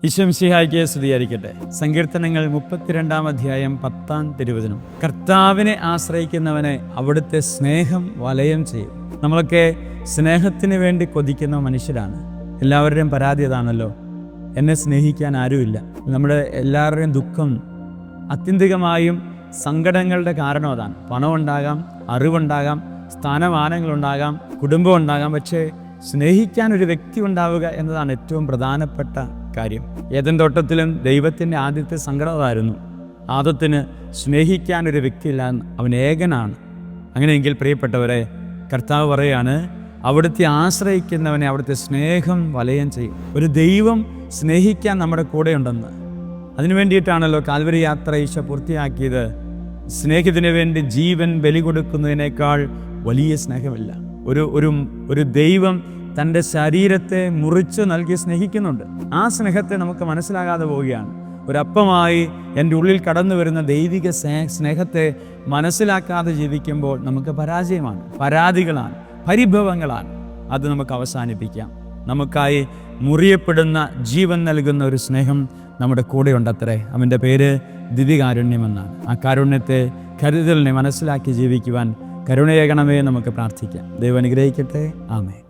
ഈശോമിശിഹായ്ക്ക് സ്തുതിയായിരിക്കട്ടെ. സങ്കീർത്തനങ്ങൾ 32-ാം അധ്യായം 10-ാം തിരുവചനം. കർത്താവിനെ ആശ്രയിക്കുന്നവനെ അവിടുത്തെ സ്നേഹം വലയം ചെയ്യും. നമ്മളൊക്കെ സ്നേഹത്തിന് വേണ്ടി കൊതിക്കുന്ന മനുഷ്യരാണ്. എല്ലാവരുടെയും പരാതി അതാണല്ലോ, എന്നെ സ്നേഹിക്കാൻ ആരുമില്ല. നമ്മുടെ എല്ലാവരുടെയും ദുഃഖം ആത്യന്തികമായും സങ്കടങ്ങളുടെ കാരണം അതാണ്. പണമുണ്ടാകാം, അറിവുണ്ടാകാം, സ്ഥാനമാനങ്ങളുണ്ടാകാം, കുടുംബം ഉണ്ടാകാം, പക്ഷേ സ്നേഹിക്കാൻ ഒരു വ്യക്തി ഉണ്ടാവുക എന്നതാണ് ഏറ്റവും പ്രധാനപ്പെട്ട കാര്യം. ഏദൻ തോട്ടത്തിലും ദൈവത്തിൻ്റെ ആദ്യത്തെ സങ്കടമായിരുന്നു, ആദത്തിന് സ്നേഹിക്കാൻ ഒരു വ്യക്തിയില്ല, അവൻ ഏകനാണ്. അങ്ങനെയെങ്കിൽ പ്രിയപ്പെട്ടവരെ, കർത്താവ് പറയാണ്, അവിടുത്തെ ആശ്രയിക്കുന്നവനെ അവിടുത്തെ സ്നേഹം വലയം ചെയ്യും. ഒരു ദൈവം സ്നേഹിക്കാൻ നമ്മുടെ കൂടെ ഉണ്ടെന്ന്. അതിനു വേണ്ടിയിട്ടാണല്ലോ കാൽവരി യാത്ര ഈശോ പൂർത്തിയാക്കിയത്. സ്നേഹത്തിന് വേണ്ടി ജീവൻ ബലി കൊടുക്കുന്നതിനേക്കാൾ വലിയ സ്നേഹമില്ല. ഒരു ദൈവം തൻ്റെ ശരീരത്തെ മുറിച്ച് നൽകി സ്നേഹിക്കുന്നുണ്ട്. ആ സ്നേഹത്തെ നമുക്ക് മനസ്സിലാകാതെ പോവുകയാണ്. ഒരപ്പമായി എൻ്റെ ഉള്ളിൽ കടന്നു വരുന്ന ദൈവിക സ്നേഹത്തെ മനസ്സിലാക്കാതെ ജീവിക്കുമ്പോൾ നമുക്ക് പരാജയമാണ്, പരാതികളാണ്, പരിഭവങ്ങളാണ്. അത് നമുക്ക് അവസാനിപ്പിക്കാം. നമുക്കായി മുറിയപ്പെടുന്ന ജീവൻ നൽകുന്ന ഒരു സ്നേഹം നമ്മുടെ കൂടെ ഉണ്ടത്രേ. അവൻ്റെ പേര് ദിവ്യകാരുണ്യമെന്നാണ്. ആ കാരുണ്യത്തെ, കരുതലിനെ മനസ്സിലാക്കി ജീവിക്കുവാൻ കരുണയേകണമേ നമുക്ക് പ്രാർത്ഥിക്കാം. ദൈവം അനുഗ്രഹിക്കട്ടെ. ആമേൻ.